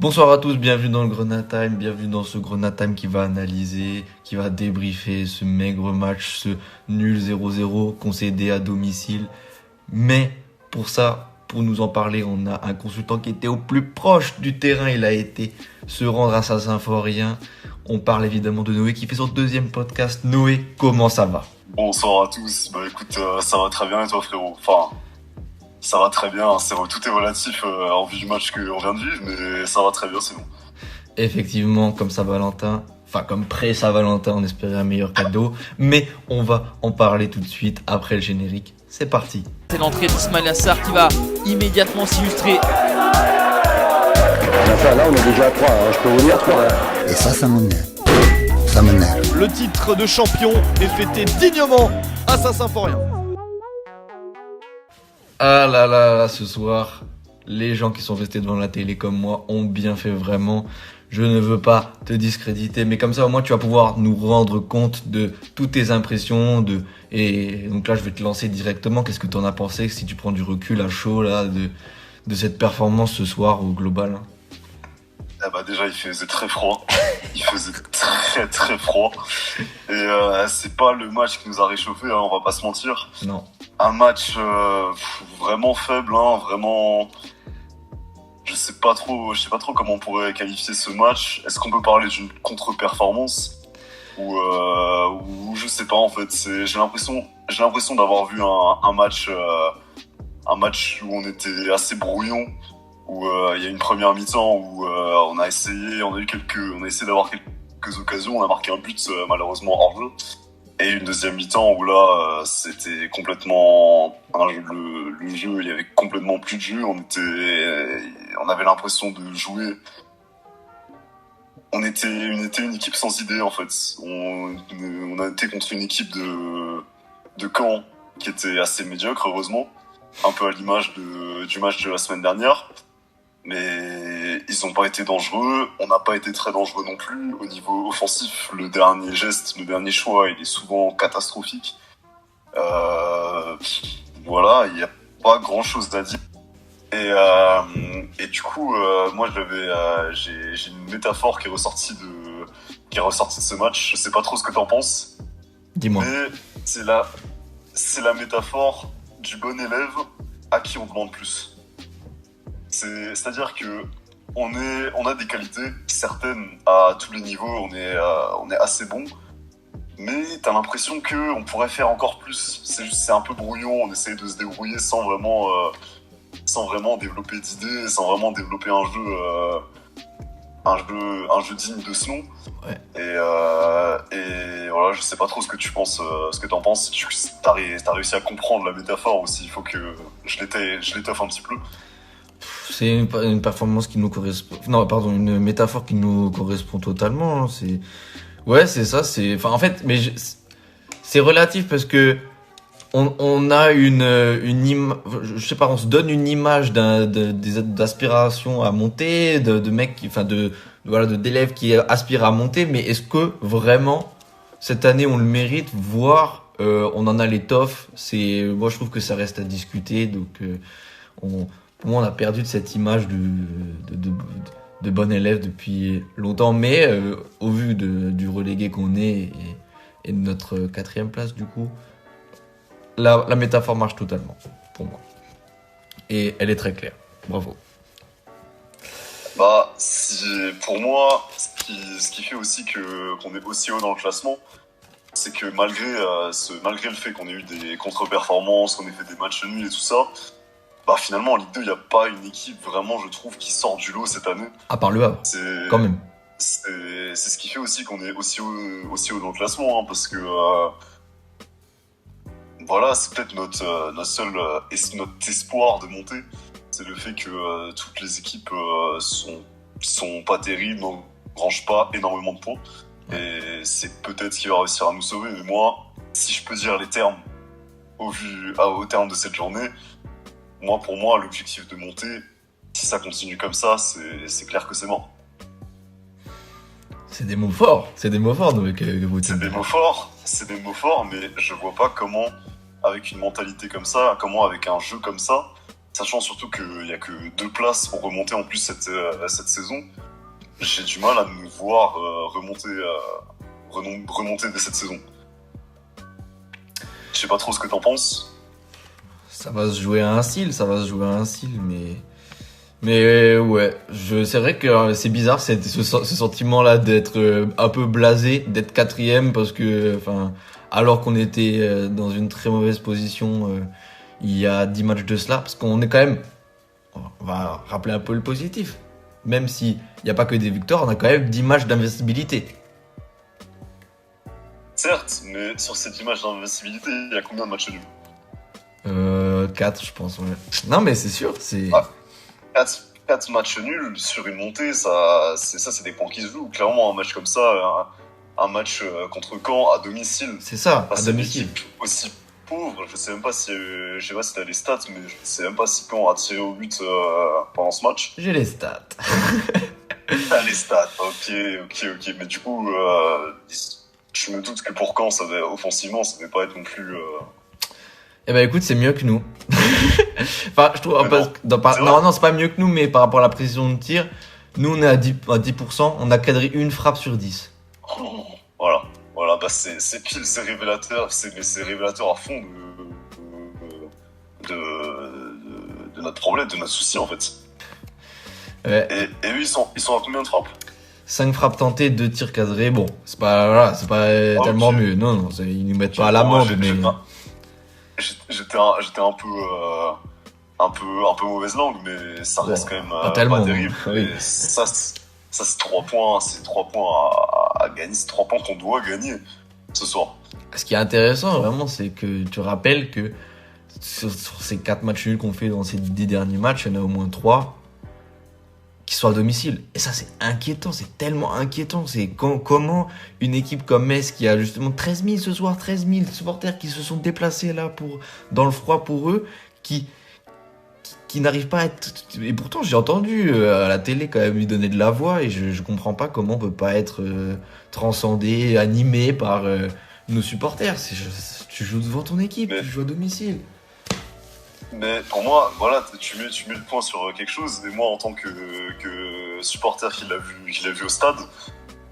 Bonsoir à tous, bienvenue dans le Grenatime, bienvenue dans ce Grenatime qui va analyser, qui va débriefer ce maigre match, ce nul 0-0 concédé à domicile. Mais pour ça, pour nous en parler, on a un consultant qui était au plus proche du terrain, il a été se rendre à Saint-Symphorien. On parle évidemment de Noé qui fait son deuxième podcast. Noé, comment ça va? Bonsoir à tous. Bah écoute, ça va très bien et toi frérot? Enfin, ça va très bien, tout est relatif en vue du match qu'on vient de vivre, mais ça va très bien, c'est bon. Effectivement, comme Saint-Valentin, enfin comme pré-Saint-Valentin, on espérait un meilleur cadeau. Mais on va en parler tout de suite après le générique. C'est parti. C'est l'entrée d'Ismail Assar qui va immédiatement s'illustrer. Enfin, là, on est déjà à 3, je peux vous dire 3. Et ça m'énerve. Ça m'énerve. Le titre de champion est fêté dignement à Saint-Symphorien. Ah là là là, ce soir, les gens qui sont restés devant la télé comme moi ont bien fait vraiment. Je ne veux pas te discréditer, mais comme ça au moins tu vas pouvoir nous rendre compte de toutes tes impressions. Et donc là je vais te lancer directement. Qu'est-ce que tu en as pensé si tu prends du recul à chaud là de cette performance ce soir au global? Ah bah déjà il faisait très froid, il faisait très très froid. Et c'est pas le match qui nous a réchauffé, on va pas se mentir. Non. Un match vraiment faible, vraiment. Je sais pas trop comment on pourrait qualifier ce match. Est-ce qu'on peut parler d'une contre-performance ou je sais pas en fait. J'ai l'impression d'avoir vu un match où on était assez brouillon, où il y a une première mi-temps où on a essayé d'avoir quelques occasions, on a marqué un but malheureusement hors jeu. Et une deuxième mi-temps où là, c'était complètement un jeu, le jeu, il y avait complètement plus de jeu. On avait l'impression de jouer. On était une équipe sans idée en fait. On a été contre une équipe de Caen qui était assez médiocre, heureusement, un peu à l'image du match de la semaine dernière. Mais ils n'ont pas été dangereux, on n'a pas été très dangereux non plus. Au niveau offensif, le dernier choix, il est souvent catastrophique. Voilà, il n'y a pas grand chose à dire. Et du coup, moi j'ai une métaphore qui est ressortie de ce match. Je sais pas trop ce que t'en penses. Dis-moi. Mais c'est la métaphore du bon élève à qui on demande plus. C'est-à-dire que on a des qualités certaines à tous les niveaux, on est assez bon, mais t'as l'impression que on pourrait faire encore plus. C'est un peu brouillon, on essaie de se débrouiller sans vraiment développer d'idées, sans vraiment développer un jeu digne de ce nom. Ouais. Et voilà, je sais pas trop ce que t'en penses. Si t'as réussi à comprendre la métaphore aussi, il faut que je l'étoffe un petit peu. C'est une performance qui nous correspond. Non, pardon, une métaphore qui nous correspond totalement. Ouais, c'est ça. En fait, mais c'est relatif parce que on a je sais pas, on se donne une image d'aspiration à monter, de mecs d'élèves qui aspirent à monter. Mais est-ce que vraiment cette année on le mérite, voire on en a l'étoffe? Moi je trouve que ça reste à discuter. Donc pour moi, on a perdu de cette image de bon élève depuis longtemps, mais au vu du relégué qu'on est et de notre 4e place, du coup, la métaphore marche totalement, pour moi. Et elle est très claire. Bravo. Bah, pour moi, ce qui fait aussi qu'on est aussi haut dans le classement, c'est que malgré le fait qu'on ait eu des contre-performances, qu'on ait fait des matchs nuls et tout ça, bah finalement en Ligue 2, il n'y a pas une équipe vraiment, je trouve, qui sort du lot cette année. À part le Havre, quand même. C'est ce qui fait aussi qu'on est aussi haut dans le classement, parce que voilà, c'est peut-être notre seul notre espoir de monter. C'est le fait que toutes les équipes sont pas terribles, n'engrangent pas énormément de points. Et c'est peut-être ce qui va réussir à nous sauver. Mais moi, si je peux dire les termes au terme de cette journée, pour moi, l'objectif de monter, si ça continue comme ça, c'est clair que c'est mort. C'est des mots forts, donc, que vous dites. C'est des mots forts, mais je vois pas comment, avec une mentalité comme ça, avec un jeu comme ça, sachant surtout qu'il y a que 2 places pour remonter en plus cette saison, j'ai du mal à nous voir remonter dès cette saison. Je sais pas trop ce que t'en penses. Ça va se jouer à un style, mais ouais, c'est vrai que c'est bizarre ce sentiment-là d'être un peu blasé, d'être quatrième parce que, enfin, alors qu'on était dans une très mauvaise position il y a 10 matchs de cela, parce qu'on est quand même, on va rappeler un peu le positif, même s'il n'y a pas que des victoires, on a quand même 10 matchs d'investibilité. Certes, mais sur cette image d'invincibilité, il y a combien de matchs nuls 4 je pense, ouais. Non mais c'est sûr, c'est... 4 matchs nuls sur une montée, c'est des points qui se jouent. Clairement, un match comme ça, un match contre Caen à domicile. C'est ça, à C'est une domicile. équipe aussi pauvre. Je sais même pas si t'as les stats, mais je sais même pas si Caen a tiré au but pendant ce match. J'ai les stats. T'as les stats, ok. Mais du coup, je me doute que pour Caen, offensivement, ça devait pas être non plus. Eh ben écoute, c'est mieux que nous. Enfin, je trouve, non, c'est pas mieux que nous, mais par rapport à la précision de tir, nous on est à 10%, on a cadré une frappe sur 10. Voilà, bah c'est pile, c'est révélateur à fond de notre problème, de notre souci en fait. Ouais. Et eux, ils sont à combien de frappes? 5 frappes tentées, 2 tirs cadrés, bon, c'est pas tellement mieux. Non, ils nous mettent pas à l'amende, mais... J'étais un peu mauvaise langue, mais ça reste quand même pas tellement, pas terrible. oui. Et ça c'est 3 points, à gagner, c'est 3 points qu'on doit gagner ce soir. Ce qui est intéressant, vraiment, c'est que tu rappelles que sur ces 4 matchs nuls qu'on fait dans ces 10 derniers matchs, il y en a au moins 3 qui sont à domicile. Et ça, c'est inquiétant, c'est tellement inquiétant. C'est comment une équipe comme Metz, qui a justement 13 000 ce soir, 13 000 supporters qui se sont déplacés là dans le froid pour eux, qui n'arrivent pas à être... Et pourtant, j'ai entendu à la télé quand même lui donner de la voix, et je comprends pas comment on peut pas être transcendé, animé par nos supporters. Tu joues devant ton équipe, tu joues à domicile. Mais pour moi, voilà, tu mets le point sur quelque chose, et moi en tant que supporter qui l'a vu au stade,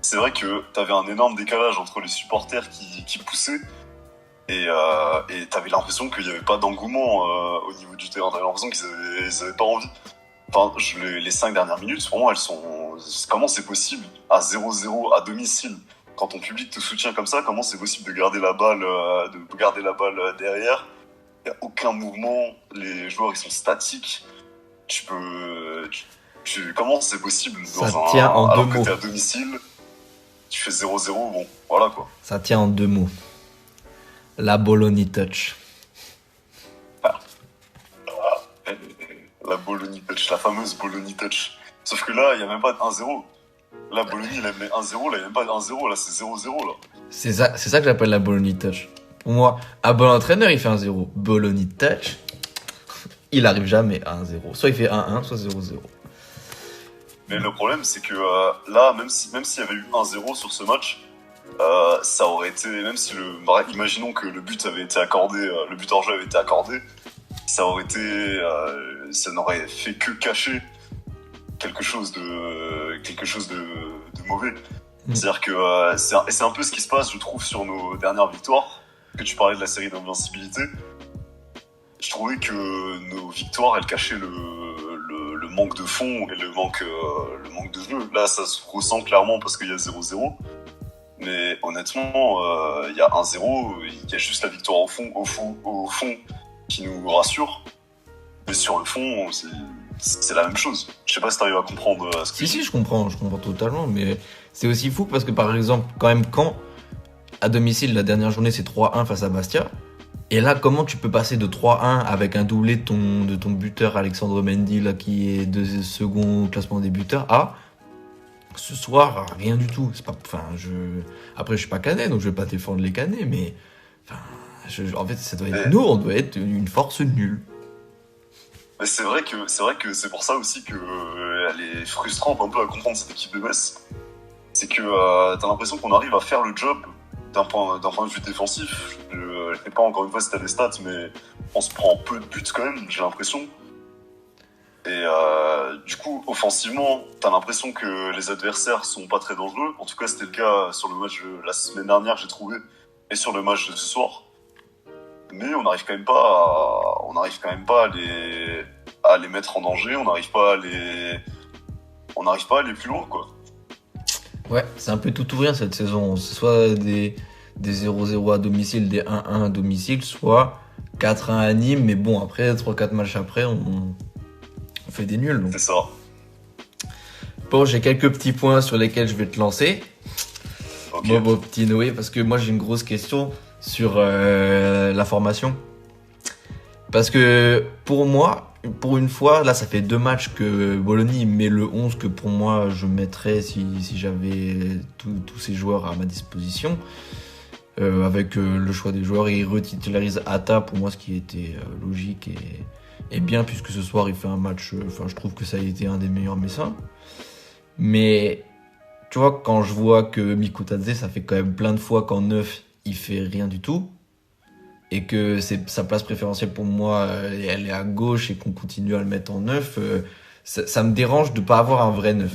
c'est vrai que t'avais un énorme décalage entre les supporters qui poussaient et t'avais l'impression qu'il n'y avait pas d'engouement au niveau du terrain, t'avais l'impression qu'ils avaient pas envie. Enfin, les 5 dernières minutes, pour moi, comment c'est possible à 0-0 à domicile, quand ton public te soutient comme ça, comment c'est possible de garder la balle derrière? Il n'y a aucun mouvement, les joueurs ils sont statiques. Comment c'est possible alors que t'es à domicile, tu fais 0-0, bon, voilà quoi. Ça tient en 2 mots. La Bologna touch. La Bologna touch, la fameuse Bologna touch. Sauf que là, il n'y a même pas de 1-0. Là, Bologna, il a mis 1-0, là, il n'y a même pas de 1-0, là, c'est 0-0, là. C'est ça que j'appelle la Bologna touch. Pour moi, un bon entraîneur, il fait 1-0. Bologna touch, il arrive jamais à 1-0. Soit il fait 1-1, soit 0-0. Mais le problème, c'est que là, même s'il y avait eu 1-0 sur ce match, ça aurait été, même si imaginons que le but avait été accordé, le but hors jeu avait été accordé, ça n'aurait fait que cacher quelque chose de mauvais. C'est-à-dire que c'est un peu ce qui se passe, je trouve, sur nos dernières victoires. Que tu parlais de la série d'invincibilité, je trouvais que nos victoires, elles cachaient le manque de fond et le manque de jeu. Là, ça se ressent clairement parce qu'il y a 0-0. Mais honnêtement, il y a 1-0, il y a juste la victoire au fond qui nous rassure. Mais sur le fond, c'est la même chose. Je sais pas si t'arrives à comprendre ce que Si, je comprends totalement, mais c'est aussi fou parce que par exemple, quand même, quand à domicile, la dernière journée, c'est 3-1 face à Bastia. Et là, comment tu peux passer de 3-1 avec un doublé de ton buteur Alexandre Mendy, là, qui est second au classement des buteurs, à ce soir, rien du tout. C'est pas, après, je suis pas canet, donc je vais pas défendre les canets, mais en fait, ça doit être nous, on doit être une force nulle. Mais c'est vrai que c'est pour ça aussi que elle est frustrante un peu à comprendre cette équipe de Metz. C'est que t'as l'impression qu'on arrive à faire le job d'un point de vue défensif. Je sais pas encore une fois si t'as des stats, mais on se prend peu de buts quand même, j'ai l'impression. Et du coup, offensivement, t'as l'impression que les adversaires sont pas très dangereux. En tout cas, c'était le cas sur le match de la semaine dernière, j'ai trouvé, et sur le match de ce soir. Mais on n'arrive quand même pas à les mettre en danger. On n'arrive pas à aller plus loin, quoi. Ouais, c'est un peu tout ou rien cette saison. C'est soit des 0-0 à domicile, des 1-1 à domicile, soit 4-1 à Nîmes. Mais bon, après, 3-4 matchs après, on fait des nuls. Donc. C'est ça. Bon, j'ai quelques petits points sur lesquels je vais te lancer. Ok. Bon, petit Noé, parce que moi j'ai une grosse question sur la formation. Parce que pour moi, pour une fois, là ça fait 2 matchs que Bologna met le 11 que pour moi je mettrais si j'avais tous ces joueurs à ma disposition. Avec le choix des joueurs, et il retitularise Atta pour moi, ce qui était logique et bien, puisque ce soir il fait un match, je trouve que ça a été un des meilleurs Messins. Mais tu vois, quand je vois que Mikotadze, ça fait quand même plein de fois qu'en 9 il fait rien du tout, et que c'est sa place préférentielle pour moi, elle est à gauche, et qu'on continue à le mettre en 9, ça me dérange de pas avoir un vrai 9.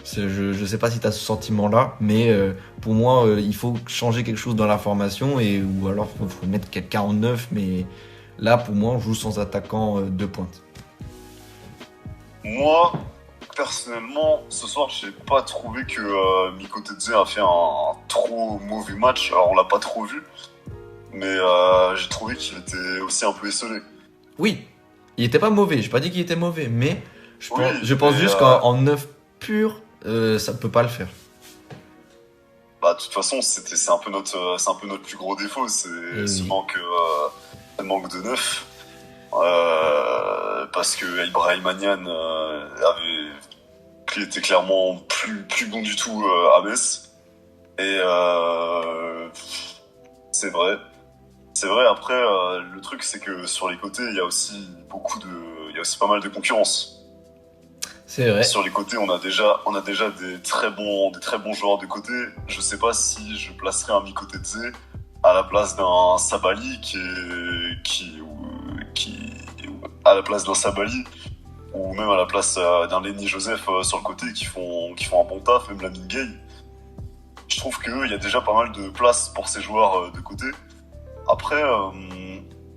Je sais pas si tu as ce sentiment-là, mais pour moi, il faut changer quelque chose dans la formation, ou alors faut mettre quelqu'un en 9, mais là, pour moi, on joue sans attaquant de pointe. Moi, personnellement, ce soir, j'ai pas trouvé que Mikotadze a fait un trop mauvais match. Alors, on l'a pas trop vu, mais j'ai trouvé qu'il était aussi un peu esselé. Oui, il était pas mauvais, j'ai pas dit qu'il était mauvais, mais je Oui, pense mais, juste qu'en 9 pur, ça peut pas le faire. Bah, de toute façon, c'est un peu notre plus gros défaut, c'est ce manque de neuf. Parce que Ibrahim Agnan était clairement plus bon du tout à Metz. Et c'est vrai. C'est vrai, après, le truc, c'est que sur les côtés, il y a aussi pas mal de concurrence. C'est vrai. Sur les côtés, on a déjà des très bons joueurs de côté. Je sais pas si je placerais un Mikotadze à la place d'un Sabali à la place d'un Sabali, ou même à la place d'un Lenny Joseph sur le côté, qui font un bon taf, même la Mingay. Je trouve qu'il y a déjà pas mal de place pour ces joueurs de côté. Après,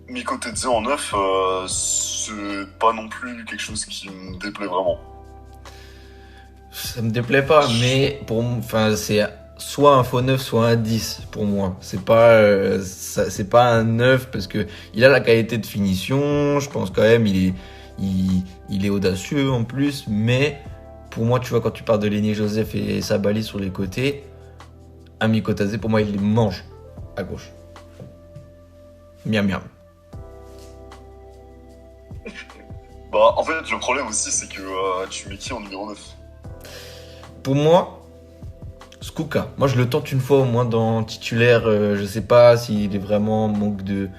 Mikotadze en 9, c'est pas non plus quelque chose qui me déplaît vraiment. Ça me déplaît pas, mais c'est soit un faux 9, soit un 10 pour moi. C'est pas un 9 parce que il a la qualité de finition, je pense quand même, il est audacieux en plus, mais pour moi, tu vois, quand tu parles de Lenny Joseph et Sabali sur les côtés, un Mikotadze, pour moi, il les mange à gauche. Miam miam. Bah, en fait, le problème aussi, c'est que tu mets qui en numéro 9 ? Pour moi, Skuka. Moi, je le tente une fois au moins dans titulaire. Je sais pas s'il est vraiment en manque de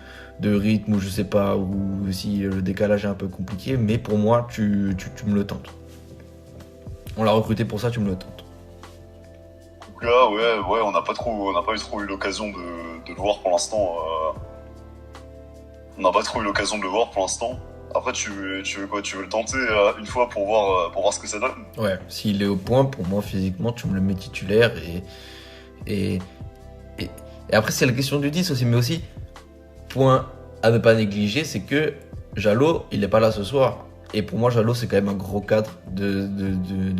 rythme, ou je sais pas, ou si le décalage est un peu compliqué. Mais pour moi, tu me le tentes. On l'a recruté pour ça, tu me le tentes. Là, ouais, on n'a pas trop eu l'occasion de le voir pour l'instant. On n'a pas trop eu l'occasion de le voir pour l'instant. Après, tu veux quoi ? Tu veux le tenter une fois pour voir ce que ça donne ? Ouais, s'il est au point, pour moi, physiquement, tu me le mets titulaire. Et après, c'est la question du 10 aussi. Mais aussi, point à ne pas négliger, c'est que Jalot, il n'est pas là ce soir. Et pour moi, Jalot, c'est quand même un gros cadre de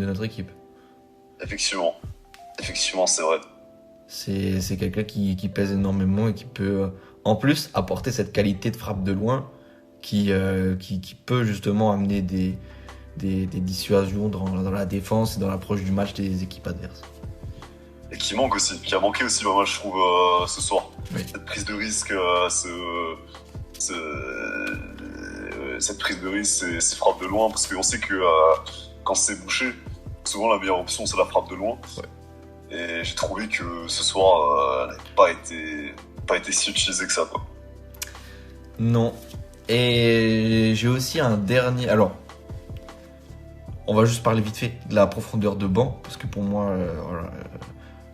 notre équipe. Effectivement, c'est vrai. C'est quelqu'un qui pèse énormément et qui peut, en plus, apporter cette qualité de frappe de loin qui peut justement amener des dissuasions dans la défense et dans l'approche du match des équipes adverses. Et qui a manqué aussi pas mal, je trouve, ce soir. Oui. Cette prise de risque, cette prise de risque, ces frappes de loin, parce qu'on sait que quand c'est bouché, souvent la meilleure option, c'est la frappe de loin. Ouais. Et j'ai trouvé que ce soir, elle n'avait pas été si utilisée que ça, quoi. Non. Et j'ai aussi un dernier... Alors, on va juste parler vite fait de la profondeur de banc, parce que pour moi,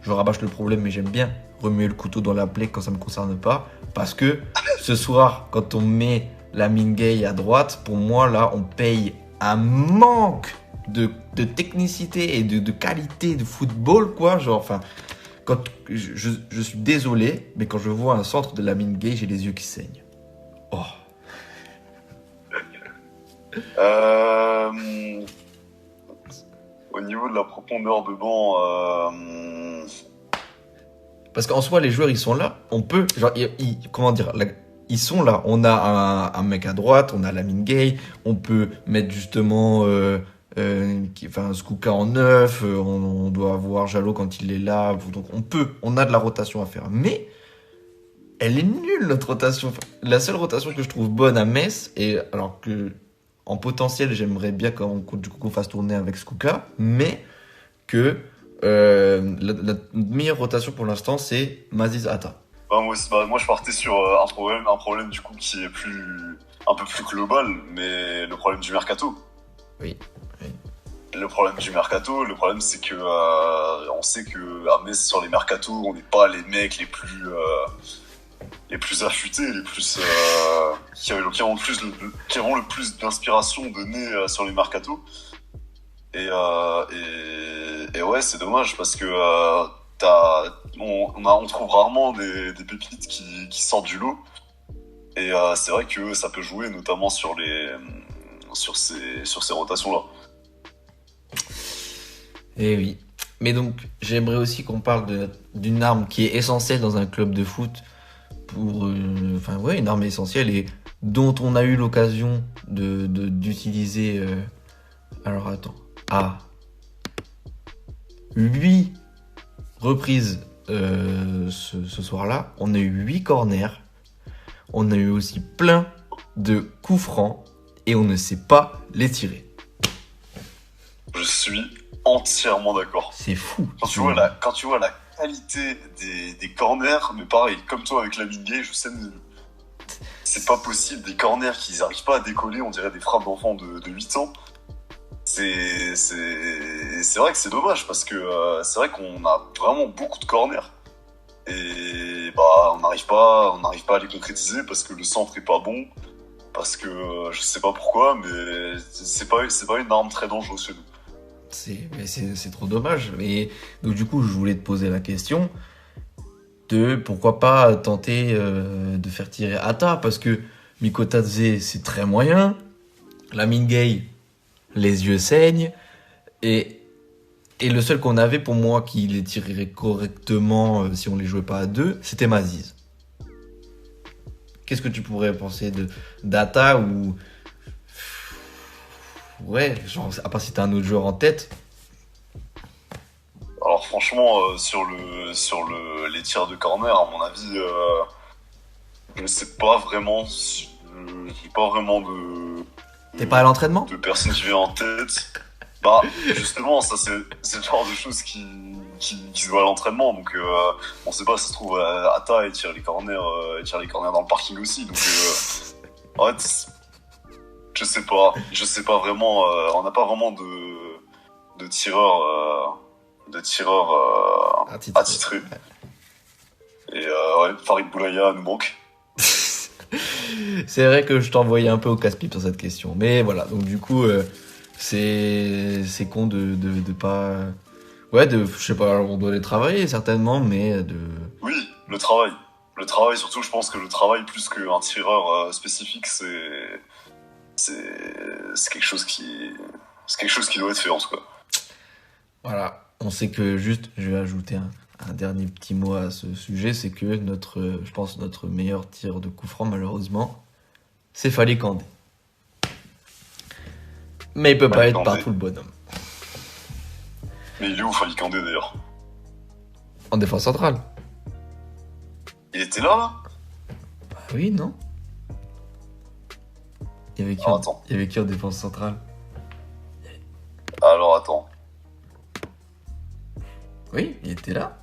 je rabâche le problème, mais j'aime bien remuer le couteau dans la plaie quand ça ne me concerne pas. Parce que ce soir, quand on met la Mingay à droite, pour moi, là, on paye un manque de technicité et de qualité de football, quoi. Genre, enfin, quand je suis désolé, mais quand je vois un centre de Lamine Gueye, j'ai les yeux qui saignent. Oh. Au niveau de la profondeur de banc, Parce qu'en soi, les joueurs, ils sont là. On peut, genre, comment dire, ils sont là. On a un mec à droite, on a Lamine Gueye. On peut mettre justement, Skouka en neuf. On doit avoir Jalot quand il est là. Donc on a de la rotation à faire. Mais elle est nulle notre rotation. La seule rotation que je trouve bonne à Metz, et alors que en potentiel, j'aimerais bien qu'on fasse tourner avec Skouka, mais que la meilleure rotation pour l'instant, c'est Maziz Atta. moi je partais sur un problème du coup qui est un peu plus global, mais le problème du mercato. Oui. Le problème du mercato, c'est que on sait que à Metz sur les mercatos, on n'est pas les mecs les plus affûtés, les plus qui auront le plus d'inspiration donnée sur les mercatos. Et ouais, c'est dommage parce que on trouve rarement des pépites qui sortent du lot. Et c'est vrai que ça peut jouer notamment sur ces rotations-là. Eh oui. Mais donc, j'aimerais aussi qu'on parle d'une arme qui est essentielle dans un club de foot pour, une arme essentielle et dont on a eu l'occasion d'utiliser. Alors attends. 8 reprises ce soir-là. On a eu 8 corners. On a eu aussi plein de coups francs et on ne sait pas les tirer. Je suis entièrement d'accord. C'est fou. Quand tu vois la qualité des corners, mais pareil, comme toi avec Lamine Gueye, je sais, c'est pas possible. Des corners qu'ils n'arrivent pas à décoller, on dirait des frappes d'enfants de 8 ans. C'est vrai que c'est dommage parce que c'est vrai qu'on a vraiment beaucoup de corners et on n'arrive pas à les concrétiser parce que le centre est pas bon, parce que je sais pas pourquoi, mais c'est pas une arme très dangereuse chez nous. C'est trop dommage. Et donc du coup, je voulais te poser la question de pourquoi pas tenter de faire tirer Atta, parce que Mikotadze c'est très moyen, Lamine Gueye les yeux saignent, et le seul qu'on avait pour moi qui les tirerait correctement si on les jouait pas à deux, c'était Maziz. Qu'est-ce que tu pourrais penser d'Atta ou... Ouais, genre, à part si t'as un autre joueur en tête. Alors franchement, sur les tirs de corner, à mon avis, je sais pas vraiment, j'ai pas vraiment T'es pas à l'entraînement ? de personne qui vient en tête. Justement, ça c'est le genre de choses qui se voient à l'entraînement, donc on sait pas, ça se trouve Atta et tire les corners dans le parking aussi, donc en fait, je sais pas vraiment, on n'a pas vraiment de tireur attitré. Et Farid Boulaya nous manque. C'est vrai que je t'envoyais un peu au casse-pipe sur cette question, mais voilà, donc du coup c'est con de pas... Ouais, je sais pas, on doit les travailler certainement, mais Oui, le travail surtout, je pense que le travail plus qu'un tireur spécifique, c'est quelque chose qui doit être fait en tout cas. Voilà, on sait que juste, je vais ajouter un dernier petit mot à ce sujet, c'est que je pense notre meilleur tir de coup franc, malheureusement, c'est Fally Kandé. Mais il peut pas être partout le bonhomme. Mais il est où Fally Kandé d'ailleurs ? En défense centrale. Il était là Bah oui, non ? Il y avait qui en défense centrale ? Alors attends. Oui, il était là.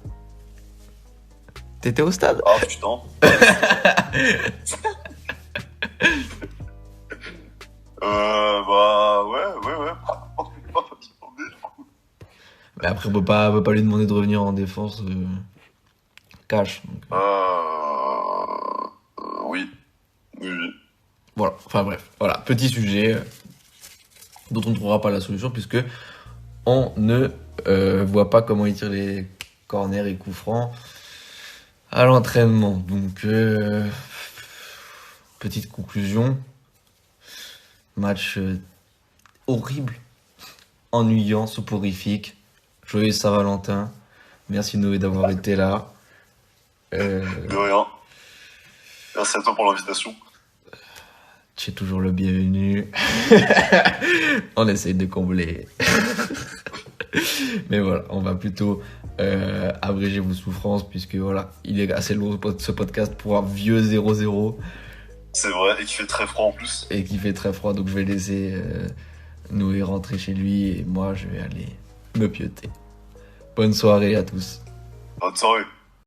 T'étais au stade ? Ah putain. Ouais. Mais après, on peut pas lui demander de revenir en défense cash. Donc, oui. Voilà, enfin bref, voilà, petit sujet. dont on ne trouvera pas la solution puisque on ne voit pas comment il tire les corners et coups francs à l'entraînement. Donc, petite conclusion. Match horrible, ennuyant, soporifique. Joyeux Saint-Valentin. Merci Noé d'avoir été là. De rien. Merci à toi pour l'invitation. Tu es toujours le bienvenu. On essaye de combler. Mais voilà, on va plutôt abréger vos souffrances puisque voilà, il est assez long ce podcast pour un vieux 0-0. C'est vrai, et qui fait très froid en plus. Et qui fait très froid, donc je vais laisser Noé rentrer chez lui et moi je vais aller me pieuter. Bonne soirée à tous. Bonne soirée.